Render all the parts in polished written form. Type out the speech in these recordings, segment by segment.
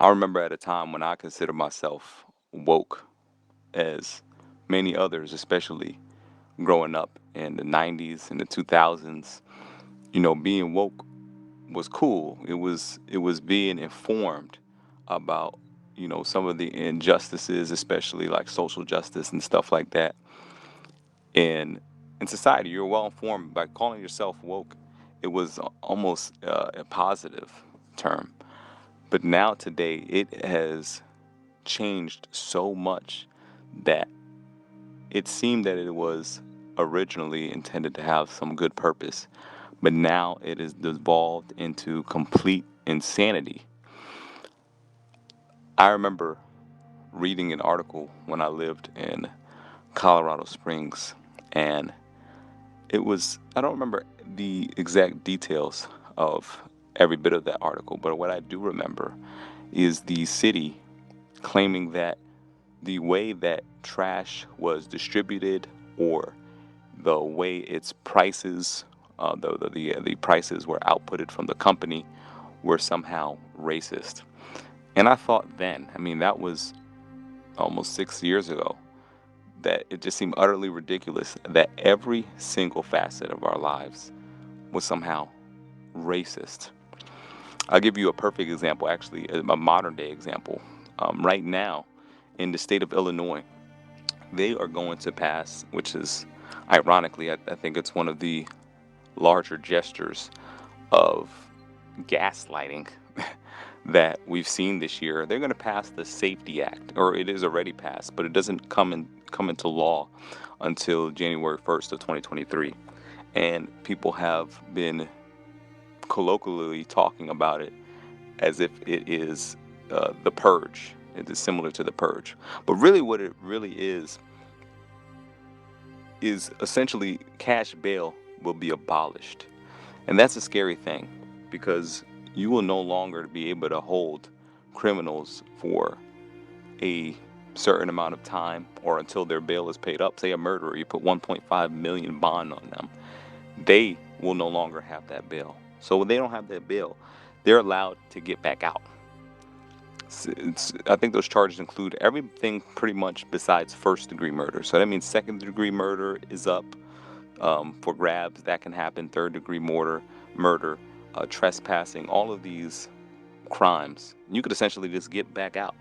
I remember at a time when I considered myself woke, as many others, especially growing up in the 90s and the 2000s. Being woke was cool. It was being informed about some of the injustices, especially like social justice and stuff like that in society. You're well informed by calling yourself woke. It was almost a positive term, but now today it has changed so much that it seemed that it was originally intended to have some good purpose, but now it is devolved into complete insanity. I remember reading an article when I lived in Colorado Springs, and I don't remember the exact details of every bit of that article, but what I do remember is the city claiming that the way that trash was distributed, or the way its prices, the prices were outputted from the company, were somehow racist. And I thought then, I mean, that was almost 6 years ago, that it just seemed utterly ridiculous that every single facet of our lives was somehow racist. I'll give you a perfect example, actually, a modern day example. Right now, in the state of Illinois, they are going to pass, which is ironically, I think it's one of the larger gestures of gaslighting that we've seen this year. They're going to pass the Safety Act, or it is already passed, but it doesn't come into law until January 1st of 2023. And people have been colloquially talking about it as if it is the purge. It is similar to the purge, but really, what it really is essentially cash bail will be abolished. And that's a scary thing, because you will no longer be able to hold criminals for a certain amount of time, or until their bail is paid up. Say a murderer, you put 1.5 million bond on them. They will no longer have that bail. So when they don't have that bail, they're allowed to get back out. I think those charges include everything pretty much besides first degree murder. So that means second degree murder is up for grabs. That can happen. Third degree murder, trespassing, all of these crimes, you could essentially just get back out.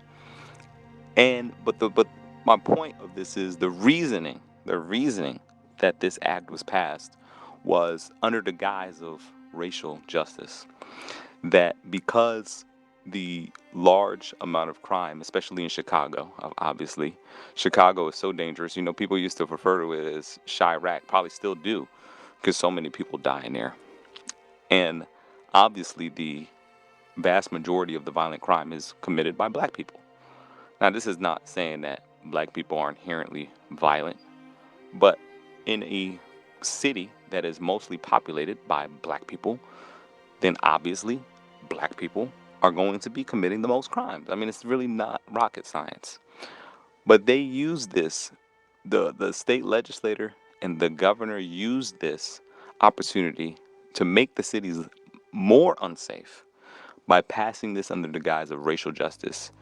And but my point of this is the reasoning that this act was passed was under the guise of racial justice. That because the large amount of crime, especially in Chicago, obviously, Chicago is so dangerous. People used to refer to it as Chirac, probably still do, because so many people die in there. And obviously, the vast majority of the violent crime is committed by black people. Now, this is not saying that black people are inherently violent, but in a city that is mostly populated by black people, then obviously black people are going to be committing the most crimes. I mean, it's really not rocket science. But they use this, the state legislator and the governor use this opportunity to make the cities more unsafe by passing this under the guise of racial justice.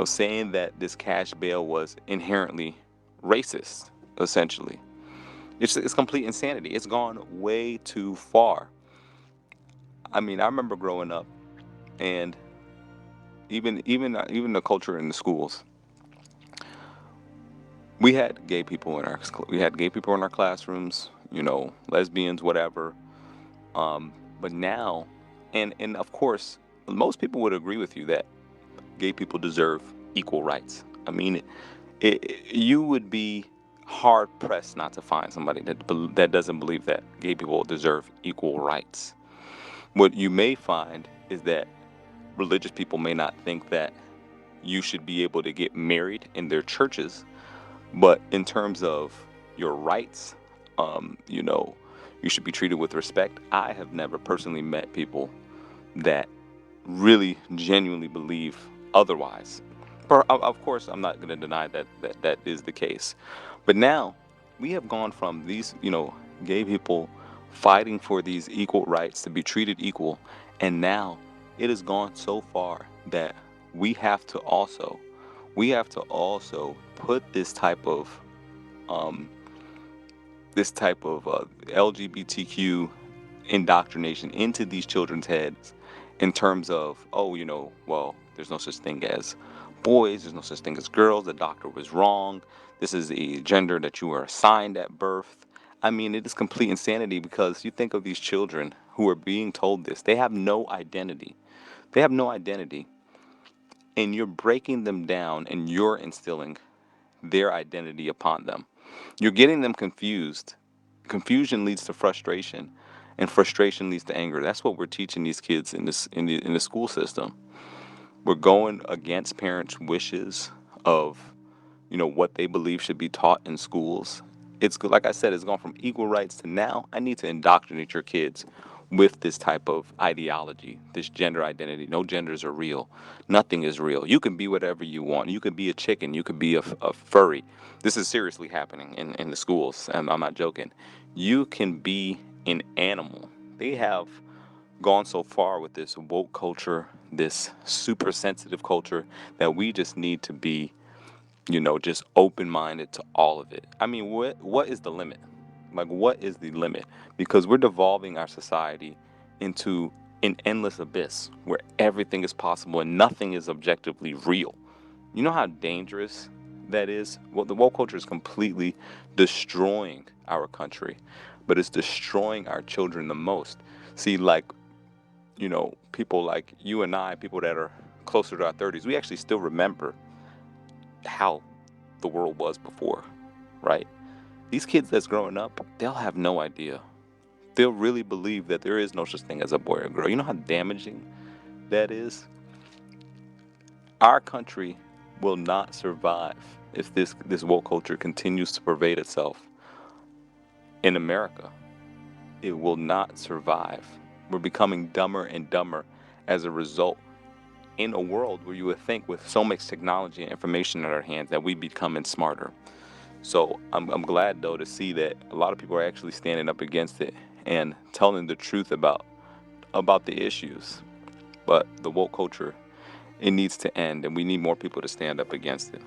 Saying that this cash bail was inherently racist, essentially. It's complete insanity. It's gone way too far. I mean, I remember growing up, and even the culture in the schools. We had gay people in our classrooms, lesbians, whatever. But now, and of course, most people would agree with you that gay people deserve equal rights. I mean, you would be hard pressed not to find somebody that doesn't believe that gay people deserve equal rights. What you may find is that religious people may not think that you should be able to get married in their churches, but in terms of your rights, um, you know, you should be treated with respect. I have never personally met people that really genuinely believe otherwise. Of course, I'm not going to deny that is the case. But now we have gone from these, gay people fighting for these equal rights to be treated equal, and now it has gone so far that we have to also we have to also put um this type of LGBTQ indoctrination into these children's heads in terms of, oh, well, there's no such thing as boys, there's no such thing as girls, the doctor was wrong, this is the gender that you were assigned at birth. I mean, it is complete insanity because you think of these children who are being told this, they have no identity. They have no identity, and you're breaking them down and you're instilling their identity upon them. You're getting them confused. Confusion leads to frustration, and frustration leads to anger. That's what we're teaching these kids in the school system. We're going against parents' wishes of what they believe should be taught in schools. Like I said, it's gone from equal rights to now I need to indoctrinate your kids with this type of ideology, this gender identity. No genders are real. Nothing is real. You can be whatever you want. You could be a chicken. You could be a furry. This is seriously happening in the schools, and I'm not joking. You can be an animal. They have gone so far with this woke culture, this super sensitive culture, that we just need to be just open minded to all of it. I mean, what is the limit? Like, what is the limit? Because we're devolving our society into an endless abyss where everything is possible and nothing is objectively real. You know how dangerous that is? Well, the woke culture is completely destroying our country, but it's destroying our children the most. See, like, people like you and I, people that are closer to our 30s, we actually still remember how the world was before, right? These kids that's growing up, they'll have no idea. They'll really believe that there is no such thing as a boy or girl. You know how damaging that is? Our country will not survive if this woke culture continues to pervade itself in America. It will not survive. We're becoming dumber and dumber as a result in a world where you would think with so much technology and information in our hands that we'd becoming smarter. So I'm glad though to see that a lot of people are actually standing up against it and telling the truth about the issues. But the woke culture, it needs to end, and we need more people to stand up against it.